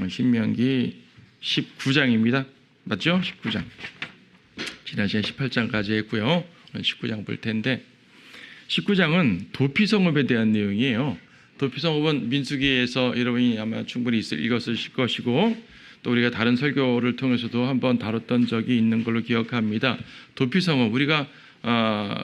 신명기 19장입니다. 맞죠? 19장. 지난 시간 18장까지 했고요. 오늘 19장 볼 텐데 19장은 도피성읍에 대한 내용이에요. 도피성읍은 민수기에서 여러분이 아마 충분히 읽었을 것이고 또 우리가 다른 설교를 통해서도 한번 다뤘던 적이 있는 걸로 기억합니다. 도피성읍, 우리가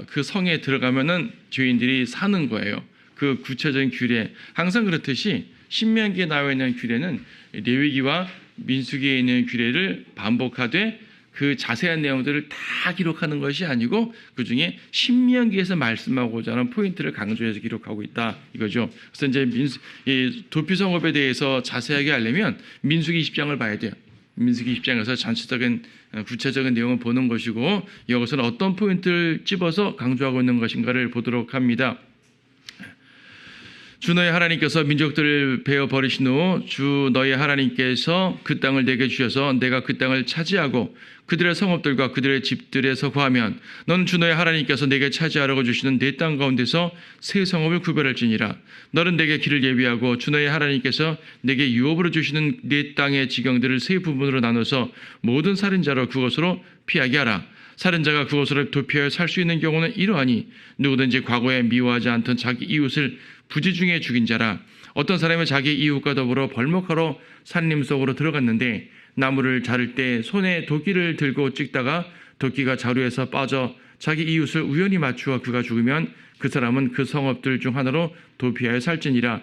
그 성에 들어가면은 죄인들이 사는 거예요. 그 구체적인 규례, 항상 그렇듯이 신명기에 나와 있는 규례는 레위기와 민수기에 있는 규례를 반복하되 그 자세한 내용들을 다 기록하는 것이 아니고 그 중에 신명기에서 말씀하고자 하는 포인트를 강조해서 기록하고 있다 이거죠. 그래서 이제 이 도피성읍에 대해서 자세하게 알려면 민수기 20장을 봐야 돼요. 민수기 20장에서 전체적인 구체적인 내용을 보는 것이고 여기서는 어떤 포인트를 집어서 강조하고 있는 것인가를 보도록 합니다. 주 너의 하나님께서 민족들을 베어 버리신 후 주 너의 하나님께서 그 땅을 내게 주셔서 내가 그 땅을 차지하고 그들의 성읍들과 그들의 집들에서 거하면 너는 주 너의 하나님께서 내게 차지하라고 주시는 내 땅 가운데서 새 성읍을 구별할지니라. 너는 내게 길을 예비하고 주 너의 하나님께서 내게 유업으로 주시는 내 땅의 지경들을 세 부분으로 나눠서 모든 살인자로 그것으로 피하게 하라. 살인자가 그것으로 도피하여 살 수 있는 경우는 이러하니 누구든지 과거에 미워하지 않던 자기 이웃을 부지 중에 죽인 자라. 어떤 사람이 자기 이웃과 더불어 벌목하러 산림 속으로 들어갔는데 나무를 자를 때 손에 도끼를 들고 찍다가 도끼가 자루에서 빠져 자기 이웃을 우연히 맞추어 그가 죽으면 그 사람은 그 성읍들 중 하나로 도피하여 살지니라.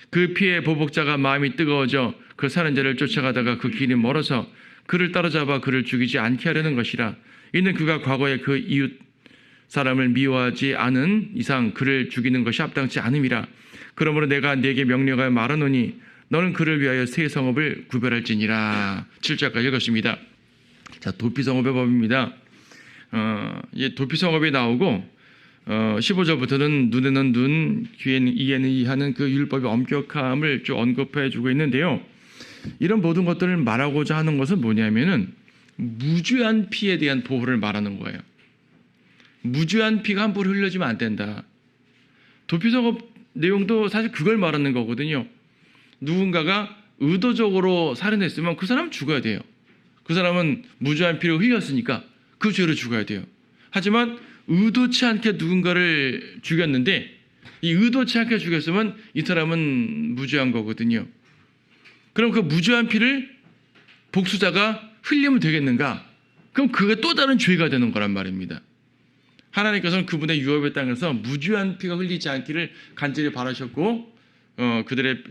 그 피해 보복자가 마음이 뜨거워져 그 살인자를 쫓아가다가 그 길이 멀어서 그를 따라잡아 그를 죽이지 않게 하려는 것이라. 이는 그가 과거에 그 이웃 사람을 미워하지 않은 이상 그를 죽이는 것이 합당치 않음이라. 그러므로 내가 네게 명령하여 말하노니 너는 그를 위하여 새 성읍을 구별할지니라. 7절까지 읽었습니다. 자, 도피성읍의 법입니다. 도피성읍이 나오고 15절부터는 눈에는 눈, 귀에는 이에는 이 하는 그 율법의 엄격함을 쭉 언급해 주고 있는데요. 이런 모든 것들을 말하고자 하는 것은 뭐냐면은 무죄한 피에 대한 보호를 말하는 거예요. 무죄한 피가 함부로 흘려지면 안 된다. 도피성읍 내용도 사실 그걸 말하는 거거든요. 누군가가 의도적으로 살인했으면 그 사람은 죽어야 돼요. 그 사람은 무죄한 피를 흘렸으니까 그 죄로 죽어야 돼요. 하지만 의도치 않게 누군가를 죽였는데 이 의도치 않게 죽였으면 이 사람은 무죄한 거거든요. 그럼 그 무죄한 피를 복수자가 흘리면 되겠는가? 그럼 그게 또 다른 죄가 되는 거란 말입니다. 하나님께서는 그분의 유업의 땅에서 무죄한 피가 흘리지 않기를 간절히 바라셨고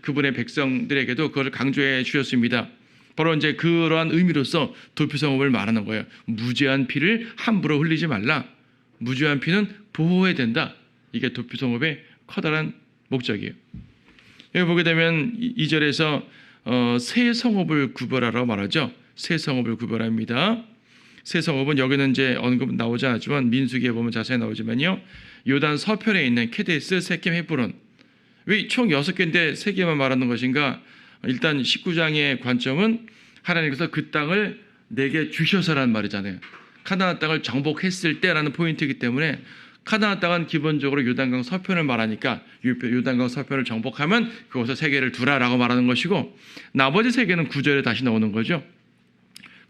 그분의 백성들에게도 그것을 강조해 주셨습니다. 바로 이제 그러한 의미로서 도피성읍을 말하는 거예요. 무죄한 피를 함부로 흘리지 말라. 무죄한 피는 보호해야 된다. 이게 도피성읍의 커다란 목적이에요. 여기 보게 되면 2절에서 새 성읍을 구별하라고 말하죠. 새 성읍을 구별합니다. 새 성읍은 여기는 이제 언급 나오지 않았지만 민수기에 보면 자세히 나오지만요. 요단 서편에 있는 케데스, 세겜, 헤브론. 왜 총 6개인데 3개만 말하는 것인가? 일단 19장의 관점은 하나님께서 그 땅을 내게 주셔서라는 말이잖아요. 가나안 땅을 정복했을 때라는 포인트이기 때문에 가나안 땅은 기본적으로 요단강 서편을 말하니까 요단강 서편을 정복하면 그곳에 세계를 두라라고 말하는 것이고 나머지 3개는 9절에 다시 나오는 거죠.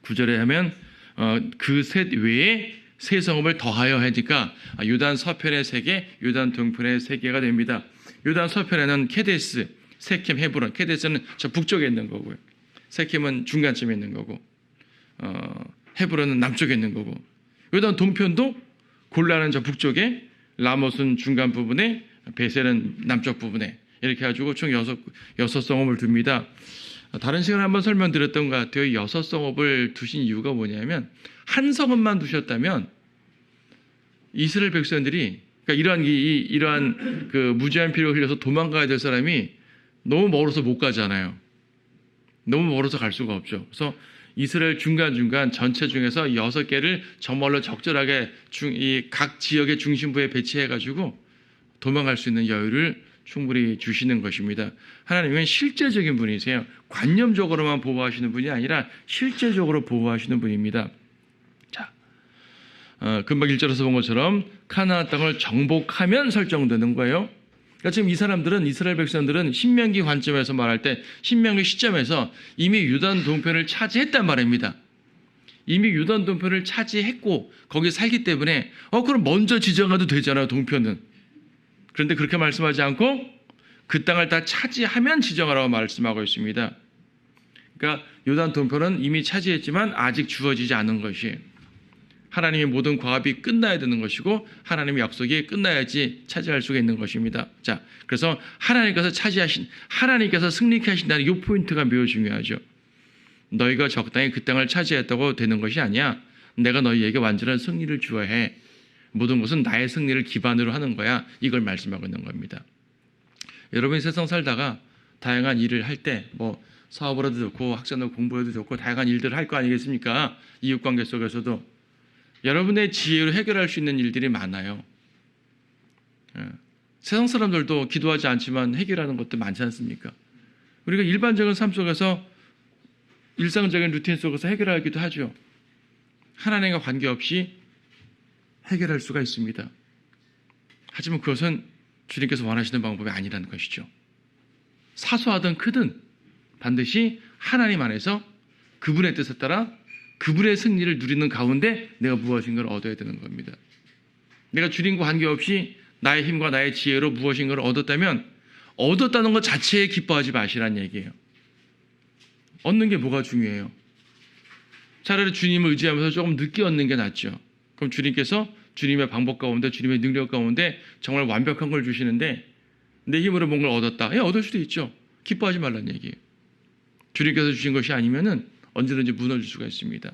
9절에 하면 그 셋 외에 새 성읍을 더하여 하니까 요단 서편의 3개, 요단 동편의 3개가 됩니다. 요단 서편에는 케데스, 세켐, 헤브론. 케데스는 저 북쪽에 있는 거고요. 세켐은 중간쯤에 있는 거고, 헤브론은 남쪽에 있는 거고. 요단 동편도 골라는 저 북쪽에, 라못은 중간 부분에, 베셀은 남쪽 부분에 이렇게 해가지고 총 6 성읍을 둡니다. 다른 시간에 한번 설명드렸던 것 같아요. 6 성읍을 두신 이유가 뭐냐면 한 성읍만 두셨다면 이스라엘 백성들이 그러니까 이러한 그 무죄한 피를 흘려서 도망가야 될 사람이 너무 멀어서 못 가잖아요. 너무 멀어서 갈 수가 없죠. 그래서 이스라엘 중간중간 전체 중에서 6개를 정말로 적절하게 각 지역의 중심부에 배치해가지고 도망갈 수 있는 여유를 충분히 주시는 것입니다. 하나님은 실제적인 분이세요. 관념적으로만 보호하시는 분이 아니라 실제적으로 보호하시는 분입니다. 자, 금방 1절에서 본 것처럼 가나안 땅을 정복하면 설정되는 거예요. 그러니까 지금 이 사람들은 이스라엘 백성들은 신명기 관점에서 말할 때 신명기 시점에서 이미 유단 동편을 차지했단 말입니다. 이미 유단 동편을 차지했고 거기 살기 때문에 그럼 먼저 지정해도 되잖아요, 동편은. 그런데 그렇게 말씀하지 않고 그 땅을 다 차지하면 지정하라고 말씀하고 있습니다. 그러니까 요단 동편은 이미 차지했지만 아직 주어지지 않은 것이에요. 하나님의 모든 과업이 끝나야 되는 것이고 하나님의 약속이 끝나야지 차지할 수가 있는 것입니다. 자, 그래서 하나님께서 승리케 하신다는 이 포인트가 매우 중요하죠. 너희가 적당히 그 땅을 차지했다고 되는 것이 아니야. 내가 너희에게 완전한 승리를 주어야 해. 모든 것은 나의 승리를 기반으로 하는 거야. 이걸 말씀하고 있는 겁니다. 여러분이 세상 살다가 다양한 일을 할 때 사업을 해도 좋고 학생들 공부해도 좋고 다양한 일들을 할 거 아니겠습니까? 이웃관계 속에서도 여러분의 지혜로 해결할 수 있는 일들이 많아요. 세상 사람들도 기도하지 않지만 해결하는 것도 많지 않습니까? 우리가 일반적인 삶 속에서 일상적인 루틴 속에서 해결하기도 하죠. 하나님과 관계없이 해결할 수가 있습니다. 하지만 그것은 주님께서 원하시는 방법이 아니라는 것이죠. 사소하든 크든 반드시 하나님 안에서 그분의 뜻에 따라 그분의 승리를 누리는 가운데 내가 무엇인가를 얻어야 되는 겁니다. 내가 주님과 관계없이 나의 힘과 나의 지혜로 무엇인가를 얻었다면 얻었다는 것 자체에 기뻐하지 마시라는 얘기예요. 얻는 게 뭐가 중요해요? 차라리 주님을 의지하면서 조금 늦게 얻는 게 낫죠. 그럼 주님께서 주님의 방법 가운데 주님의 능력 가운데 정말 완벽한 걸 주시는데 내 힘으로 뭔가를 얻었다. 얻을 수도 있죠. 기뻐하지 말라는 얘기예요. 주님께서 주신 것이 아니면은 언제든지 무너질 수가 있습니다.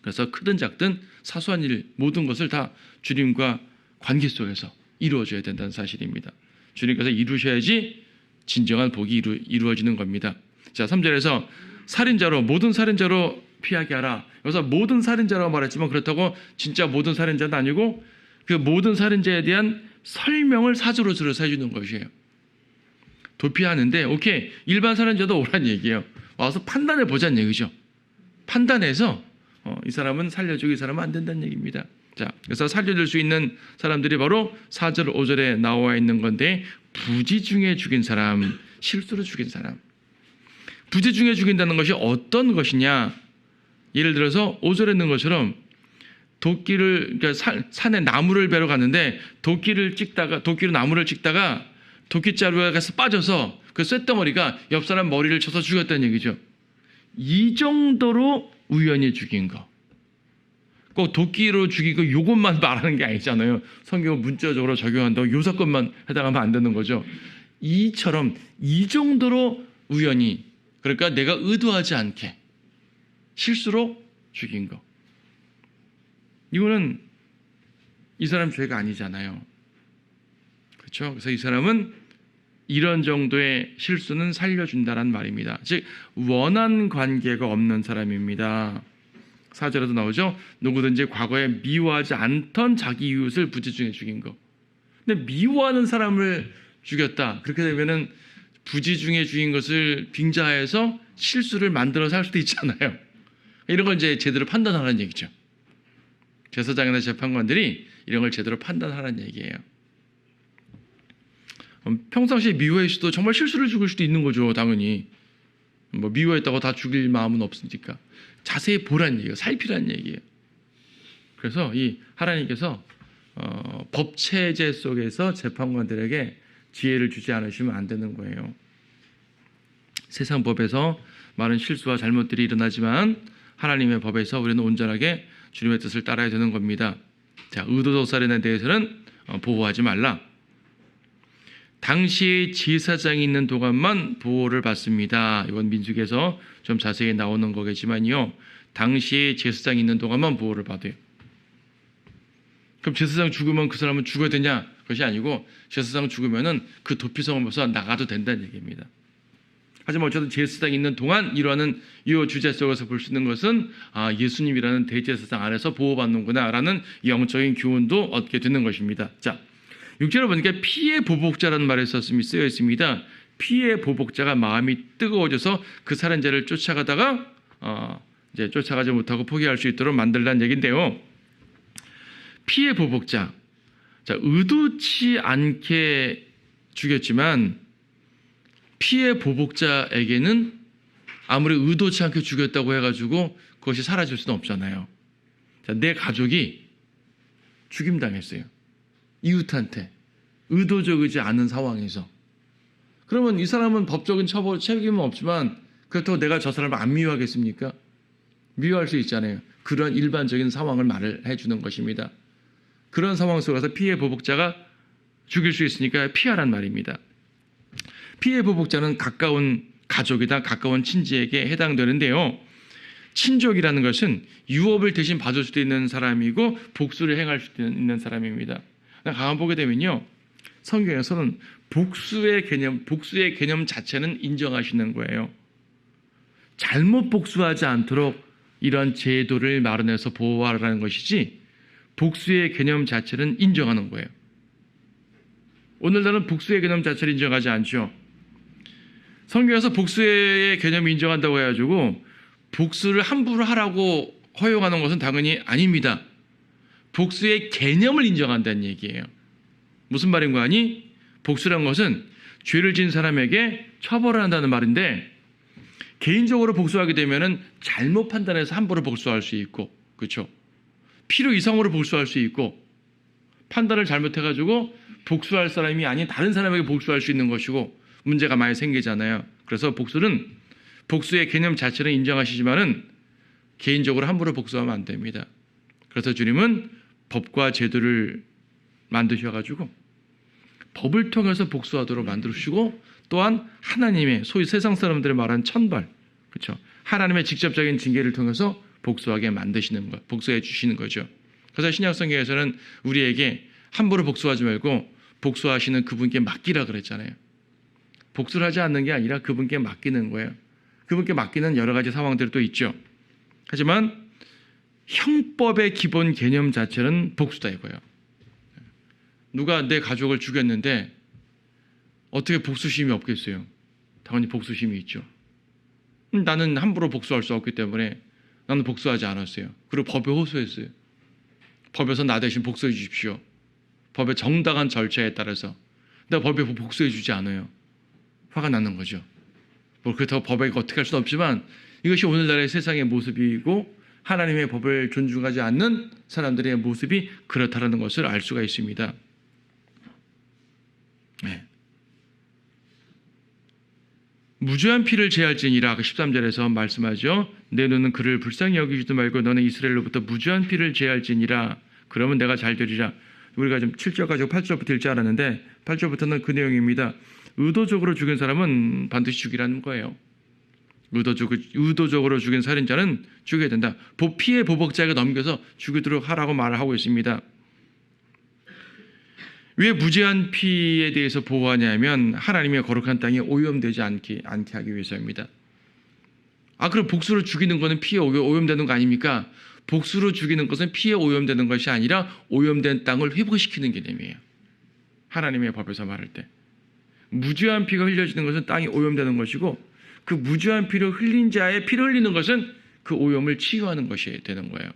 그래서 크든 작든 사소한 일 모든 것을 다 주님과 관계 속에서 이루어져야 된다는 사실입니다. 주님께서 이루셔야지 진정한 복이 이루어지는 겁니다. 자, 3절에서 살인자로 모든 살인자로 피하게 하라. 여기서 모든 살인자라고 말했지만 그렇다고 진짜 모든 살인자는 아니고 그 모든 살인자에 대한 설명을 4절로 들어서 해주는 것이에요. 도피하는데 오케이 일반 살인자도 오란 얘기예요. 와서 판단해 보자는 얘기죠. 판단해서 이 사람은 살려주고 이 사람은 안 된다는 얘기입니다. 자, 그래서 살려줄 수 있는 사람들이 바로 4절 5절에 나와 있는 건데 부지 중에 죽인 사람, 실수로 죽인 사람. 부지 중에 죽인다는 것이 어떤 것이냐? 예를 들어서 5절에 있는 것처럼 그러니까 산에 나무를 베러 갔는데 도끼로 나무를 찍다가 도끼자루에 가서 빠져서 그 쇳덩어리가 옆 사람 머리를 쳐서 죽였다는 얘기죠. 이 정도로 우연히 죽인 거. 꼭 도끼로 죽이고 이것만 말하는 게 아니잖아요. 성경은 문자적으로 적용한다고 요 사건만 해당하면 안 되는 거죠. 이처럼 이 정도로 우연히 그러니까 내가 의도하지 않게 실수로 죽인 거. 이거는 이 사람 죄가 아니잖아요. 그렇죠? 그래서 이 사람은 이런 정도의 실수는 살려준다란 말입니다. 즉 원한 관계가 없는 사람입니다. 4절에도 나오죠. 누구든지 과거에 미워하지 않던 자기 이웃을 부지 중에 죽인 거. 근데 미워하는 사람을 죽였다. 그렇게 되면은 부지 중에 죽인 것을 빙자해서 실수를 만들어서 할 수도 있잖아요. 이런 걸 이제 제대로 판단하라는 얘기죠. 제사장이나 재판관들이 이런 걸 제대로 판단하라는 얘기예요. 평상시에 미워할 수도 정말 실수를 죽일 수도 있는 거죠. 당연히. 미워했다고 다 죽일 마음은 없으니까. 자세히 보라는 얘기예요. 살피라는 얘기예요. 그래서 이 하나님께서 법체제 속에서 재판관들에게 지혜를 주지 않으시면 안 되는 거예요. 세상 법에서 많은 실수와 잘못들이 일어나지만 하나님의 법에서 우리는 온전하게 주님의 뜻을 따라야 되는 겁니다. 자, 의도독살인에 대해서는 보호하지 말라. 당시에 제사장이 있는 동안만 보호를 받습니다. 이건 민수기에서 좀 자세히 나오는 거겠지만요. 당시에 제사장이 있는 동안만 보호를 받아요. 그럼 제사장 죽으면 그 사람은 죽어야 되냐? 그것이 아니고 제사장 죽으면은 그 도피성을 벗어 나가도 된다는 얘기입니다. 하지만 어쨌든 제사장이 있는 동안 이러한 이 주제 속에서 볼 수 있는 것은 예수님이라는 대제사장 안에서 보호받는구나라는 영적인 교훈도 얻게 되는 것입니다. 자, 6절을 보니까 피의 보복자라는 말이 쓰여 있습니다. 피의 보복자가 마음이 뜨거워져서 그 살인자를 쫓아가다가 이제 쫓아가지 못하고 포기할 수 있도록 만들라는 얘기인데요. 피의 보복자. 자, 의도치 않게 죽였지만 피해 보복자에게는 아무리 의도치 않게 죽였다고 해가지고 그것이 사라질 수는 없잖아요. 자, 내 가족이 죽임당했어요. 이웃한테 의도적이지 않은 상황에서. 그러면 이 사람은 법적인 처벌 책임은 없지만 그렇다고 내가 저 사람을 안 미워하겠습니까? 미워할 수 있잖아요. 그런 일반적인 상황을 말을 해주는 것입니다. 그런 상황 속에서 피해 보복자가 죽일 수 있으니까 피하란 말입니다. 피해 보복자는 가까운 가족이다, 가까운 친지에게 해당되는데요. 친족이라는 것은 유업을 대신 봐줄 수도 있는 사람이고 복수를 행할 수도 있는 사람입니다. 가만 보게 되면요, 성경에서는 복수의 개념 자체는 인정하시는 거예요. 잘못 복수하지 않도록 이런 제도를 마련해서 보호하라는 것이지 복수의 개념 자체는 인정하는 거예요. 오늘날은 복수의 개념 자체를 인정하지 않죠. 성경에서 복수의 개념을 인정한다고 해가지고 복수를 함부로 하라고 허용하는 것은 당연히 아닙니다. 복수의 개념을 인정한다는 얘기예요. 무슨 말인가 하니 복수란 것은 죄를 지은 사람에게 처벌을 한다는 말인데 개인적으로 복수하게 되면은 잘못 판단해서 함부로 복수할 수 있고, 그렇죠? 필요 이상으로 복수할 수 있고, 판단을 잘못해가지고 복수할 사람이 아닌 다른 사람에게 복수할 수 있는 것이고 문제가 많이 생기잖아요. 그래서 복수의 개념 자체는 인정하시지만은 개인적으로 함부로 복수하면 안 됩니다. 그래서 주님은 법과 제도를 만드셔가지고 법을 통해서 복수하도록 만드시고 또한 하나님의 소위 세상 사람들이 말하는 천벌, 그렇죠? 하나님의 직접적인 징계를 통해서 복수하게 만드시는 것, 복수해 주시는 거죠. 그래서 신약성경에서는 우리에게 함부로 복수하지 말고 복수하시는 그분께 맡기라 그랬잖아요. 복수를 하지 않는 게 아니라 그분께 맡기는 거예요. 그분께 맡기는 여러 가지 상황들이 또 있죠. 하지만 형법의 기본 개념 자체는 복수다 이거예요. 누가 내 가족을 죽였는데 어떻게 복수심이 없겠어요? 당연히 복수심이 있죠. 나는 함부로 복수할 수 없기 때문에 나는 복수하지 않았어요. 그리고 법에 호소했어요. 법에서 나 대신 복수해 주십시오. 법의 정당한 절차에 따라서. 근데 법에 복수해 주지 않아요. 화가 나는 거죠. 뭐 그렇다고 법에 어떻게 할 수는 없지만 이것이 오늘날의 세상의 모습이고 하나님의 법을 존중하지 않는 사람들의 모습이 그렇다는 것을 알 수가 있습니다. 네. 무죄한 피를 제할지니라 13절에서 말씀하죠. 내 눈은 그를 불쌍히 여기지도 말고 너는 이스라엘로부터 무죄한 피를 제할지니라. 그러면 내가 잘 되리라. 우리가 좀 7절 가지고 8절부터 읽지 않았는데 8절부터는 그 내용입니다. 의도적으로 죽인 사람은 반드시 죽이라는 거예요. 의도적으로 죽인 살인자는 죽여야 된다. 피해 보복자에게 넘겨서 죽이도록 하라고 말을 하고 있습니다. 왜 무죄한 피에 대해서 보호하냐면 하나님의 거룩한 땅이 오염되지 않게 하기 위해서입니다. 그럼 복수로 죽이는 것은 피에 오염되는 거 아닙니까? 복수로 죽이는 것은 피에 오염되는 것이 아니라 오염된 땅을 회복시키는 개념이에요. 하나님의 법에서 말할 때. 무죄한 피가 흘려지는 것은 땅이 오염되는 것이고 그 무죄한 피를 흘린 자의 피를 흘리는 것은 그 오염을 치유하는 것이 되는 거예요.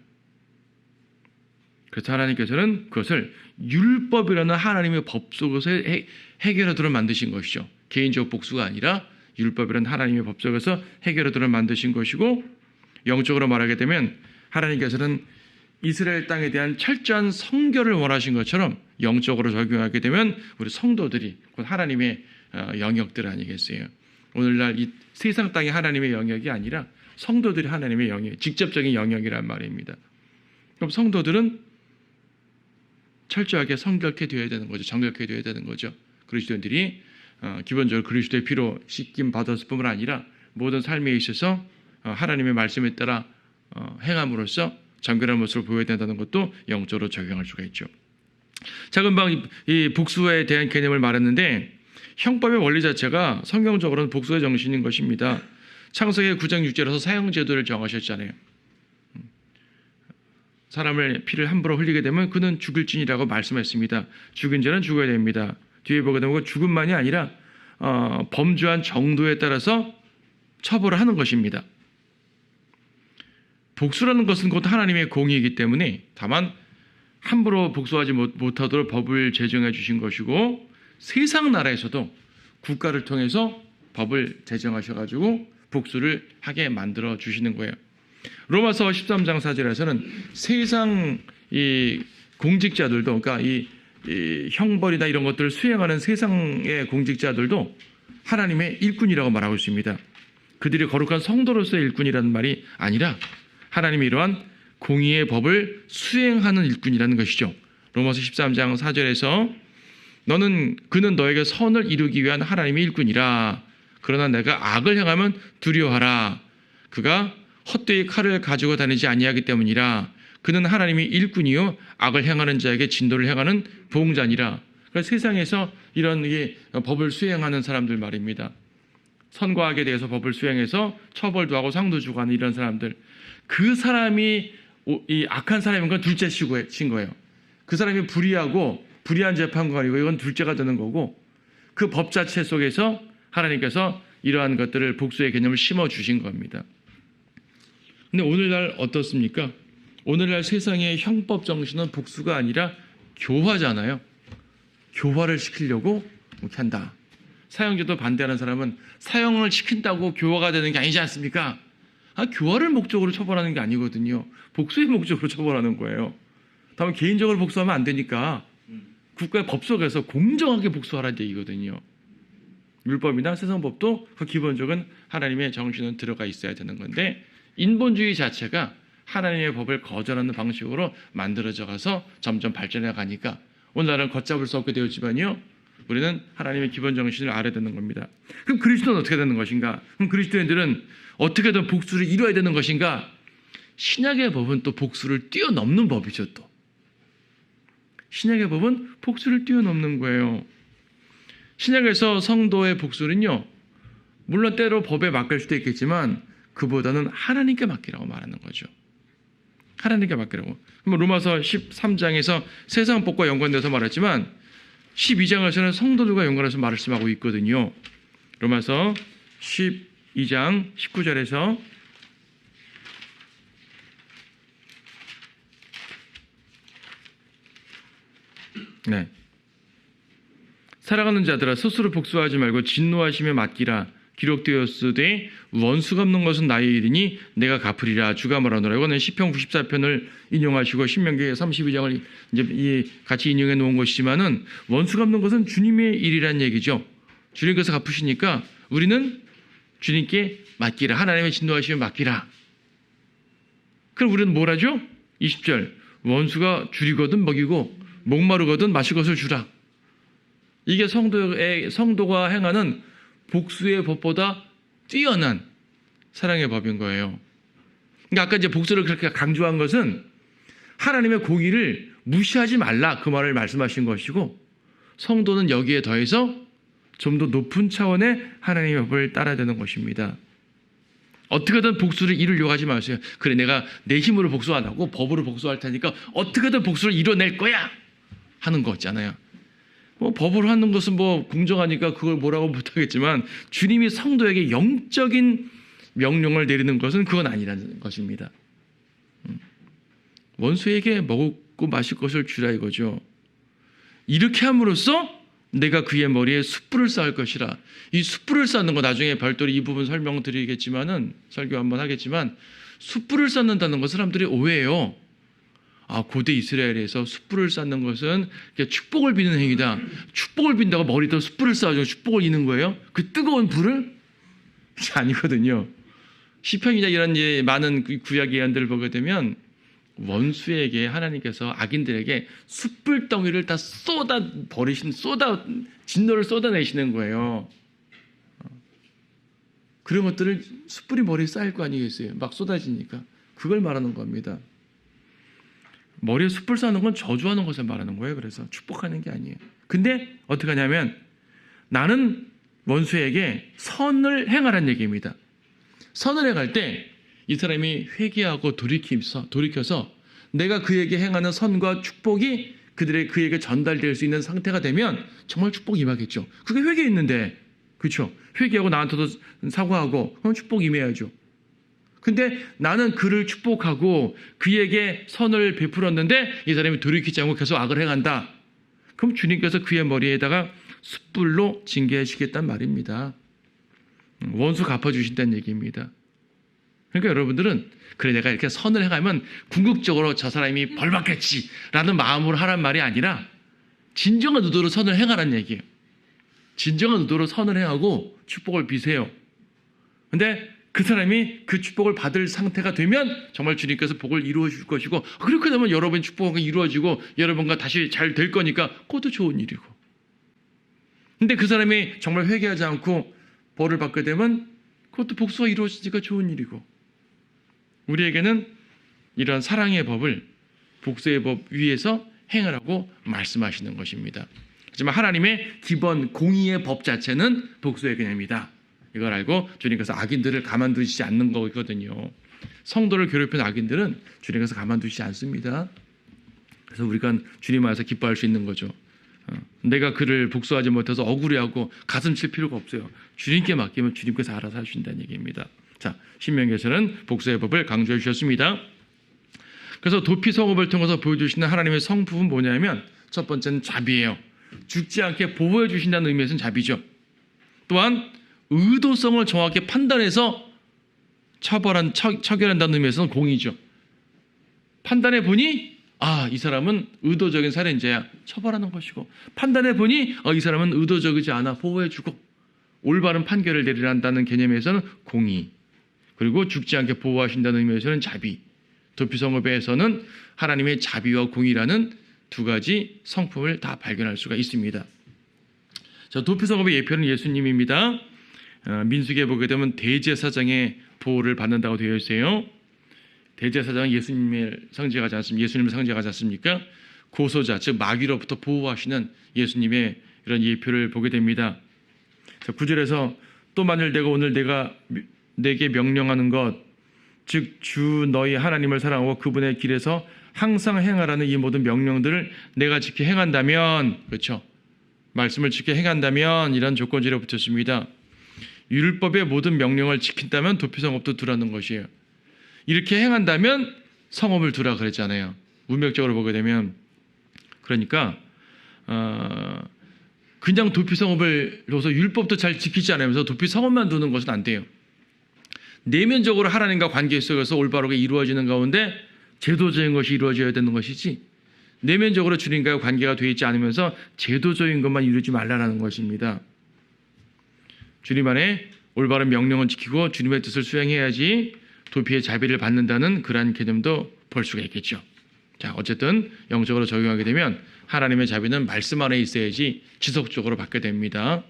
그래서 하나님께서는 그것을 율법이라는 하나님의 법 속에서 해결하도록 만드신 것이죠. 개인적 복수가 아니라 율법이라는 하나님의 법 속에서 해결하도록 만드신 것이고 영적으로 말하게 되면 하나님께서는 이스라엘 땅에 대한 철저한 성결을 원하신 것처럼 영적으로 적용하게 되면 우리 성도들이 곧 하나님의 영역들 아니겠어요. 오늘날 이 세상 땅이 하나님의 영역이 아니라 성도들이 하나님의 영역, 직접적인 영역이란 말입니다. 그럼 성도들은 철저하게 성결케 되어야 되는 거죠. 정결케 되어야 되는 거죠. 그리스도인들이 기본적으로 그리스도의 피로 씻김 받았을 뿐만 아니라 모든 삶에 있어서 하나님의 말씀에 따라 행함으로써 정결한 모습을 보여야 된다는 것도 영적으로 적용할 수가 있죠. 자, 금방 이 복수에 대한 개념을 말했는데 형법의 원리 자체가 성경적으로는 복수의 정신인 것입니다. 창세기 9장 6절에서 사형제도를 정하셨잖아요. 사람을 피를 함부로 흘리게 되면 그는 죽을지니라고 말씀했습니다. 죽은 자는 죽어야 됩니다. 뒤에 보게 되면 죽음만이 아니라 범죄한 정도에 따라서 처벌을 하는 것입니다. 복수라는 것은 곧 하나님의 공의이기 때문에 다만 함부로 복수하지 못하도록 법을 제정해 주신 것이고 세상 나라에서도 국가를 통해서 법을 제정하셔가지고 복수를 하게 만들어 주시는 거예요. 로마서 13장 4절에서는 세상 이 공직자들도, 그러니까 이 형벌이나 이런 것들을 수행하는 세상의 공직자들도 하나님의 일꾼이라고 말하고 있습니다. 그들이 거룩한 성도로서의 일꾼이라는 말이 아니라 하나님이 이러한 공의의 법을 수행하는 일꾼이라는 것이죠. 로마서 13장 4절에서 그는 너에게 선을 이루기 위한 하나님의 일꾼이라. 그러나 내가 악을 행하면 두려워하라. 그가 헛되이 칼을 가지고 다니지 아니하기 때문이라. 그는 하나님의 일꾼이요 악을 행하는 자에게 진도를 행하는 보응자니라. 그러니까 세상에서 이런 법을 수행하는 사람들 말입니다. 선과 악에 대해서 법을 수행해서 처벌도 하고 상도 주고 하는 이런 사람들. 그 사람이 이 악한 사람인 건 둘째 친 거예요. 그 사람이 불의한 재판관이고 이건 둘째가 되는 거고, 그 법 자체 속에서 하나님께서 이러한 것들을 복수의 개념을 심어주신 겁니다. 근데 오늘날 어떻습니까? 오늘날 세상의 형법 정신은 복수가 아니라 교화잖아요. 교화를 시키려고 이렇게 한다. 사형제도 반대하는 사람은 사형을 시킨다고 교화가 되는 게 아니지 않습니까? 교화를 목적으로 처벌하는 게 아니거든요. 복수의 목적으로 처벌하는 거예요. 다만 개인적으로 복수하면 안 되니까 국가의 법 속에서 공정하게 복수하라는 얘기거든요. 율법이나 세상법도 그 기본적인 하나님의 정신은 들어가 있어야 되는 건데, 인본주의 자체가 하나님의 법을 거절하는 방식으로 만들어져 가서 점점 발전해 가니까 오늘날은 걷잡을 수 없게 되었지만요, 우리는 하나님의 기본 정신을 알아야 되는 겁니다. 그럼 그리스도는 어떻게 되는 것인가? 그럼 그리스도인들은 어떻게든 복수를 이루어야 되는 것인가? 신약의 법은 또 복수를 뛰어넘는 법이죠. 또 신약의 법은 복수를 뛰어넘는 거예요. 신약에서 성도의 복수는요, 물론 때로 법에 맡길 수도 있겠지만 그보다는 하나님께 맡기라고 말하는 거죠. 하나님께 맡기라고. 로마서 13장에서 세상 법과 연관돼서 말했지만 12장에서는 성도들과 연관해서 말씀하고 있거든요. 로마서 12장 19절에서 네. 살아가는 자들아 스스로 복수하지 말고 진노하시며 맡기라. 기록되었으되 원수 갚는 것은 나의 일이니 내가 갚으리라. 주가 말하노라. 이거는 시편 94편을 인용하시고 신명기 32장을 이제 같이 인용해 놓은 것이지만은 원수 갚는 것은 주님의 일이란 얘기죠. 주님께서 갚으시니까 우리는 주님께 맡기라. 하나님의 진노하시며 맡기라. 그럼 우리는 뭘 하죠? 20절. 원수가 줄이거든 먹이고 목마르거든 마실 것을 주라. 이게 성도가 행하는 복수의 법보다 뛰어난 사랑의 법인 거예요. 그러니까 아까 이제 복수를 그렇게 강조한 것은 하나님의 공의를 무시하지 말라, 그 말을 말씀하신 것이고, 성도는 여기에 더해서 좀 더 높은 차원의 하나님의 법을 따라야 되는 것입니다. 어떻게든 복수를 이루려고 하지 마세요. 그래, 내가 내 힘으로 복수 안 하고 법으로 복수할 테니까 어떻게든 복수를 이뤄낼 거야 하는 거 있잖아요. 법으로 하는 것은 공정하니까 그걸 뭐라고 못하겠지만 주님이 성도에게 영적인 명령을 내리는 것은 그건 아니라는 것입니다. 원수에게 먹고 마실 것을 주라 이거죠. 이렇게 함으로써 내가 그의 머리에 숯불을 쌓을 것이라. 이 숯불을 쌓는 거 나중에 별도로 이 부분 설명드리겠지만은, 설교 한번 하겠지만, 숯불을 쌓는다는 것 사람들이 오해해요. 고대 이스라엘에서 숯불을 쌓는 것은 축복을 비는 행위다. 축복을 빈다고 머리에다 숯불을 쌓아서 축복을 이는 거예요? 그 뜨거운 불을? 아니거든요. 시편이나 이런 많은 구약 예언들을 보게 되면 원수에게 하나님께서 악인들에게 숯불 덩이를 다 진노를 쏟아내시는 거예요. 그런 것들을 숯불이 머리에 쌓일 거 아니겠어요? 막 쏟아지니까. 그걸 말하는 겁니다. 머리에 숯불 쌓는 건 저주하는 것을 말하는 거예요. 그래서 축복하는 게 아니에요. 근데 어떻게 하냐면 나는 원수에게 선을 행하라는 얘기입니다. 선을 행할 때 이 사람이 회개하고 돌이켜서 내가 그에게 행하는 선과 축복이 그에게 전달될 수 있는 상태가 되면 정말 축복이 임하겠죠. 그게 회개 있는데, 그렇죠? 회개하고 나한테도 사과하고 그럼 축복이 임해야죠. 근데 나는 그를 축복하고 그에게 선을 베풀었는데 이 사람이 돌이키지 않고 계속 악을 행한다. 그럼 주님께서 그의 머리에다가 숯불로 징계하시겠단 말입니다. 원수 갚아주신다는 얘기입니다. 그러니까 여러분들은 그래 내가 이렇게 선을 해가면 궁극적으로 저 사람이 벌 받겠지라는 마음으로 하란 말이 아니라 진정한 의도로 선을 행하라는 얘기예요. 진정한 의도로 선을 행하고 축복을 비세요. 근데 그 사람이 그 축복을 받을 상태가 되면 정말 주님께서 복을 이루어 줄 것이고, 그렇게 되면 여러분의 축복이 이루어지고 여러분과 다시 잘 될 거니까 그것도 좋은 일이고. 근데 그 사람이 정말 회개하지 않고 벌을 받게 되면 그것도 복수가 이루어지니까 좋은 일이고. 우리에게는 이런 사랑의 법을 복수의 법 위에서 행하라고 말씀하시는 것입니다. 하지만 하나님의 기본 공의의 법 자체는 복수의 개념이다. 이걸 알고 주님께서 악인들을 가만두시지 않는 거거든요. 성도를 괴롭히는 악인들은 주님께서 가만두시지 않습니다. 그래서 우리가 주님 안에서 기뻐할 수 있는 거죠. 내가 그를 복수하지 못해서 억울해하고 가슴 칠 필요가 없어요. 주님께 맡기면 주님께서 알아서 하신다는 얘기입니다. 자, 신명기에서는 복수의 법을 강조해 주셨습니다. 그래서 도피 성읍을 통해서 보여주시는 하나님의 성품은 뭐냐면 첫 번째는 자비예요. 죽지 않게 보호해 주신다는 의미에서는 자비죠. 또한 의도성을 정확히 판단해서 처결한다는 의미에서는 공의죠. 판단해 보니 이 사람은 의도적인 살인자야, 처벌하는 것이고, 판단해 보니 이 사람은 의도적이지 않아, 보호해주고, 올바른 판결을 내리란다는 개념에서는 공의, 그리고 죽지 않게 보호하신다는 의미에서는 자비. 도피성읍에서는 하나님의 자비와 공의라는 두 가지 성품을 다 발견할 수가 있습니다. 자, 도피성읍의 예표는 예수님입니다. 민수기에 보게 되면 대제사장의 보호를 받는다고 되어 있어요. 대제사장은 예수님을 상징하지 않습니까? 고소자, 즉 마귀로부터 보호하시는 예수님의 이런 예표를 보게 됩니다. 9절에서 또 만일 내가 오늘 내게 명령하는 것, 즉 주 너희 하나님을 사랑하고 그분의 길에서 항상 행하라는 이 모든 명령들을 내가 지켜 행한다면, 그렇죠? 말씀을 지켜 행한다면 이런 조건지를 붙였습니다. 율법의 모든 명령을 지킨다면 도피성읍도 두라는 것이에요. 이렇게 행한다면 성읍을 두라 그랬잖아요. 문맥적으로 보게 되면. 그러니까 그냥 도피성읍을 둬서 율법도 잘 지키지 않으면서 도피성읍만 두는 것은 안 돼요. 내면적으로 하나님과 관계 속에서 올바르게 이루어지는 가운데 제도적인 것이 이루어져야 되는 것이지, 내면적으로 주님과의 관계가 되어 있지 않으면서 제도적인 것만 이루지 말라는 것입니다. 주님 안에 올바른 명령을 지키고 주님의 뜻을 수행해야지 도피의 자비를 받는다는 그러한 개념도 볼 수가 있겠죠. 자, 어쨌든 영적으로 적용하게 되면 하나님의 자비는 말씀 안에 있어야지 지속적으로 받게 됩니다.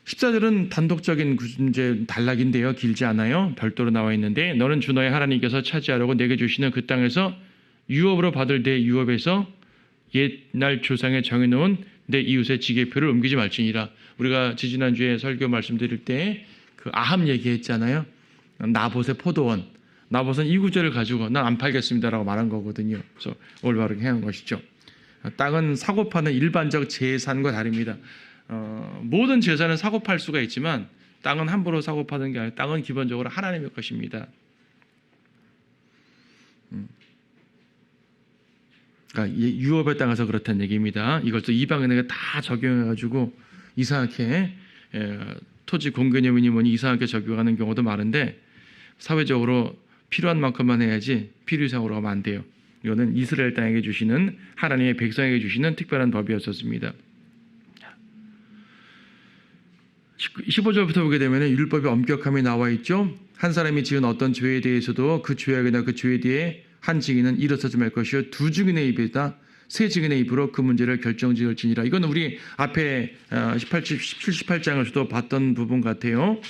14절은 단독적인 구제 단락인데요. 길지 않아요. 별도로 나와 있는데, 너는 주 너의 하나님께서 차지하려고 내게 주시는 그 땅에서 유업으로 받을 내 유업에서 옛날 조상에 정해놓은 내 이웃의 지계표를 옮기지 말지니라. 우리가 지지난주에 설교 말씀드릴 때 그 아합 얘기했잖아요. 나봇의 포도원. 나봇은 이 구절을 가지고 난 안 팔겠습니다라고 말한 거거든요. 그래서 올바르게 행한 것이죠. 땅은 사고 파는 일반적 재산과 다릅니다. 모든 재산은 사고 팔 수가 있지만 땅은 함부로 사고 파는 게 아니라 땅은 기본적으로 하나님의 것입니다. 그러니까 유업의 땅에서 그렇다는 얘기입니다. 이걸 또 이방인에게 다 적용해가지고 이상하게 토지 공개념이니 뭐니 이상하게 적용하는 경우도 많은데, 사회적으로 필요한 만큼만 해야지 필요 이상으로 하면 안 돼요. 이거는 이스라엘 땅에게 주시는, 하나님의 백성에게 주시는 특별한 법이었었습니다. 15절부터 보게 되면 율법의 엄격함이 나와 있죠. 한 사람이 지은 어떤 죄에 대해서도 그 죄악이나 그 죄에 대해 한 증인은 일어서지 말 것이요 두 증인의 입에다 세 증인의 입으로 그 문제를 결정지을지니라. 이건 우리 앞에 78장에서도 봤던 부분 같아요.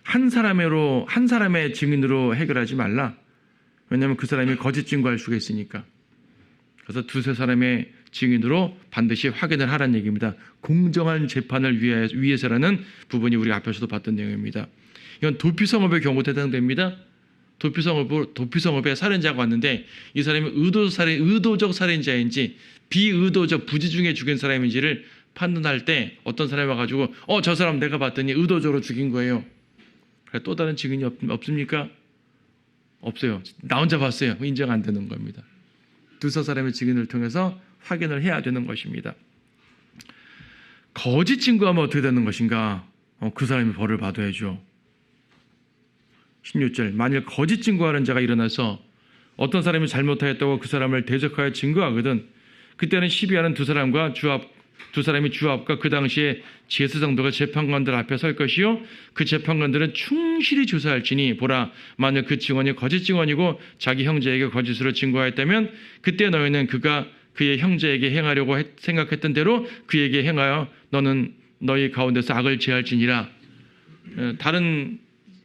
한 사람의 증인으로 해결하지 말라. 왜냐하면 그 사람이 거짓 증거할 수가 있으니까. 그래서 두세 사람의 증인으로 반드시 확인을 하라는 얘기입니다. 공정한 재판을 위해서라는 부분이 우리 앞에서도 봤던 내용입니다. 이건 도피성읍의 경우도 해당됩니다. 도피성읍에 살인자가 왔는데 이 사람이 의도적 살인자인지 비의도적 부지 중에 죽인 사람인지를 판단할 때 어떤 사람이 와가지고 저 사람 내가 봤더니 의도적으로 죽인 거예요. 또 다른 증인이 없습니까? 없어요. 나 혼자 봤어요. 인정 안 되는 겁니다. 두세 사람의 증인을 통해서 확인을 해야 되는 것입니다. 거짓 증거하면 어떻게 되는 것인가? 그 사람이 벌을 받아야죠. 16절, 만일 거짓 증거하는 자가 일어나서 어떤 사람이 잘못하였다고 그 사람을 대적하여 증거하거든 그때는 시비하는 두 사람이 주 앞과 그 당시에 제사장들과 재판관들 앞에 설 것이요 그 재판관들은 충실히 조사할지니 보라 만일 그 증언이 거짓 증언이고 자기 형제에게 거짓으로 증거하였다면 그때 너희는 그가 그의 형제에게 행하려고 생각했던 대로 그에게 행하여 너는 너희 가운데서 악을 제할지니라. 다른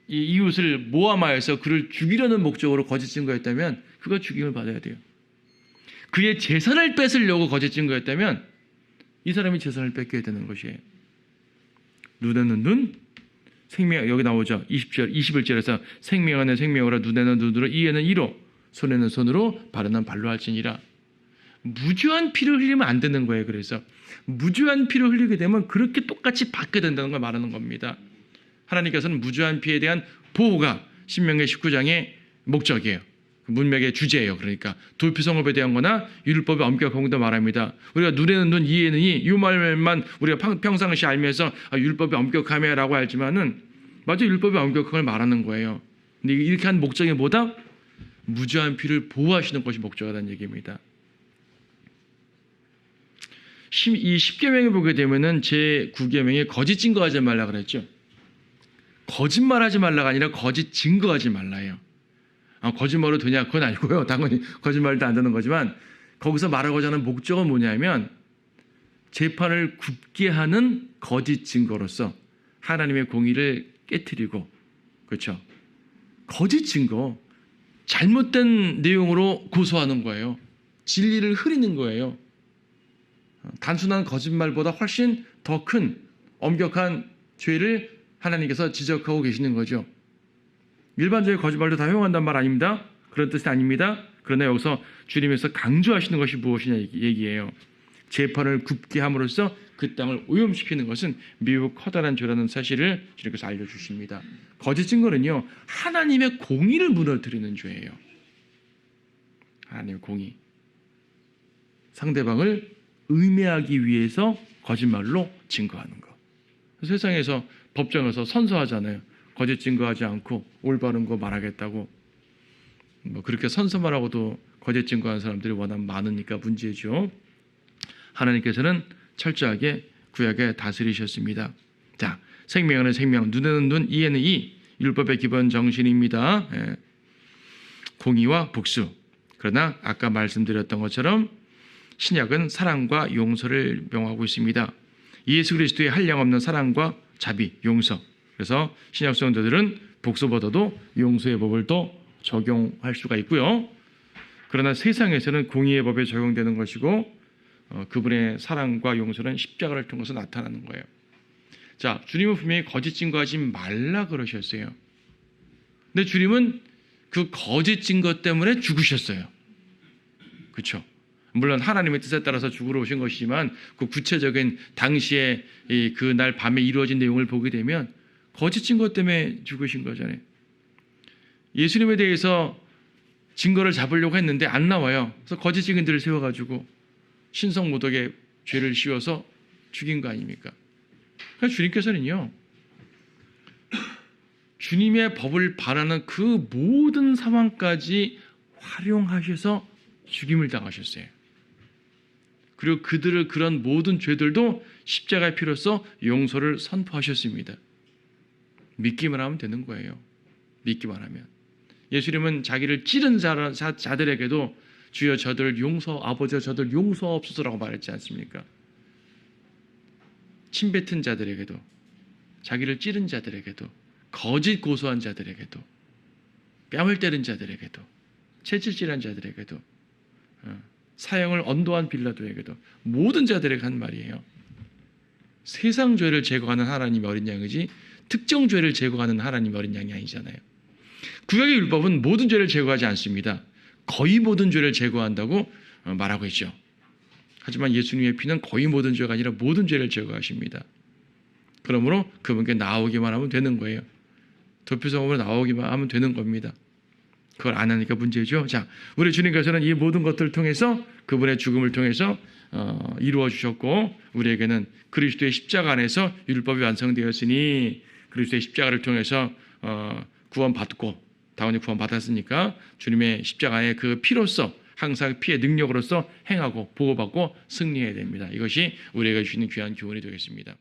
이웃을 모함하여서 그를 죽이려는 목적으로 거짓 증거했다면 그가 죽임을 받아야 돼요. 그의 재산을 뺏으려고 거짓 증거했다면 이 사람이 재산을 뺏겨야 되는 것이에요. 눈에는 눈, 생명 여기 나오죠. 21절에서 생명은 생명으로 눈에는 눈으로 이에는 이로 손에는 손으로 발에는 발로 할지니라. 무죄한 피를 흘리면 안 되는 거예요. 그래서 무죄한 피를 흘리게 되면 그렇게 똑같이 받게 된다는 걸 말하는 겁니다. 하나님께서는 무죄한 피에 대한 보호가 신명기 19장의 목적이에요. 문맥의 주제예요. 그러니까 도피성업에 대한 거나 율법의 엄격한 것도 말합니다. 우리가 눈에는 눈, 이에는 이, 이 말만 우리가 평상시 알면서 율법이 엄격하며 라고 알지만은 맞아 율법의 엄격한 걸 말하는 거예요. 근데 이렇게 한 목적이 뭐다? 무죄한 피를 보호하시는 것이 목적이라는 얘기입니다. 이 10계명에 보게 되면은 제 9계명에 거짓 증거하지 말라 그랬죠. 거짓말하지 말라가 아니라 거짓 증거하지 말라예요. 거짓말로 되냐? 그건 아니고요. 당연히 거짓말도 안 되는 거지만 거기서 말하고자 하는 목적은 뭐냐면 재판을 굽게 하는 거짓 증거로서 하나님의 공의를 깨트리고 그렇죠. 거짓 증거, 잘못된 내용으로 고소하는 거예요. 진리를 흐리는 거예요. 단순한 거짓말보다 훨씬 더 큰 엄격한 죄를 하나님께서 지적하고 계시는 거죠. 일반적인 거짓말도 다 허용한단 말 아닙니다. 그런 뜻이 아닙니다. 그러나 여기서 주님께서 강조하시는 것이 무엇이냐 얘기예요. 재판을 굽게 함으로써 그 땅을 오염시키는 것은 매우 커다란 죄라는 사실을 주님께서 알려주십니다. 거짓 증거는요. 하나님의 공의를 무너뜨리는 죄예요. 하나님의 공의. 상대방을 의매하기 위해서 거짓말로 증거하는 것. 세상에서 법정에서 선서하잖아요. 거짓 증거하지 않고 올바른 거 말하겠다고. 그렇게 선서만 하고도 거짓 증거하는 사람들이 워낙 많으니까 문제죠. 하나님께서는 철저하게 구약에 다스리셨습니다. 자, 생명은 생명, 눈에는 눈, 이에는 이, 율법의 기본 정신입니다. 공의와 복수. 그러나 아까 말씀드렸던 것처럼 신약은 사랑과 용서를 명하고 있습니다. 예수 그리스도의 한량없는 사랑과 자비, 용서. 그래서 신약 성도들은 복수보다도 용서의 법을 또 적용할 수가 있고요. 그러나 세상에서는 공의의 법에 적용되는 것이고 그분의 사랑과 용서는 십자가를 통해서 나타나는 거예요. 자, 주님은 분명히 거짓 증거하지 말라 그러셨어요. 근데 주님은 그 거짓 증거 때문에 죽으셨어요. 그렇죠? 물론 하나님의 뜻에 따라서 죽으러 오신 것이지만 그 구체적인 당시에 그날 밤에 이루어진 내용을 보게 되면 거짓 증거 때문에 죽으신 거잖아요. 예수님에 대해서 증거를 잡으려고 했는데 안 나와요. 그래서 거짓 증인들을 세워가지고 신성모독의 죄를 씌워서 죽인 거 아닙니까? 그러니까 주님께서는요. 주님의 법을 바라는 그 모든 상황까지 활용하셔서 죽임을 당하셨어요. 그리고 그들을 그런 모든 죄들도 십자가의 피로써 용서를 선포하셨습니다. 믿기만 하면 되는 거예요. 믿기만 하면. 예수님은 자기를 찌른 자들에게도 주여 저들 아버지여 저들 용서없소서라고 말했지 않습니까? 침뱉은 자들에게도 자기를 찌른 자들에게도 거짓 고소한 자들에게도 뺨을 때린 자들에게도 채찍질한 자들에게도 사형을 언도한 빌라도에게도 모든 자들에게 한 말이에요. 세상 죄를 제거하는 하나님이 어린 양이지 특정 죄를 제거하는 하나님이 어린 양이 아니잖아요. 구약의 율법은 모든 죄를 제거하지 않습니다. 거의 모든 죄를 제거한다고 말하고 있죠. 하지만 예수님의 피는 거의 모든 죄가 아니라 모든 죄를 제거하십니다. 그러므로 그분께 나오기만 하면 되는 거예요. 도피성업으로 나오기만 하면 되는 겁니다. 그걸 안 하니까 문제죠. 자, 우리 주님께서는 이 모든 것들을 통해서 그분의 죽음을 통해서 이루어 주셨고 우리에게는 그리스도의 십자가 안에서 율법이 완성되었으니 그리스도의 십자가를 통해서 구원받고 다운이 구원받았으니까 주님의 십자가의 그 피로써 항상 피의 능력으로서 행하고 보호받고 승리해야 됩니다. 이것이 우리에게 주시는 귀한 교훈이 되겠습니다.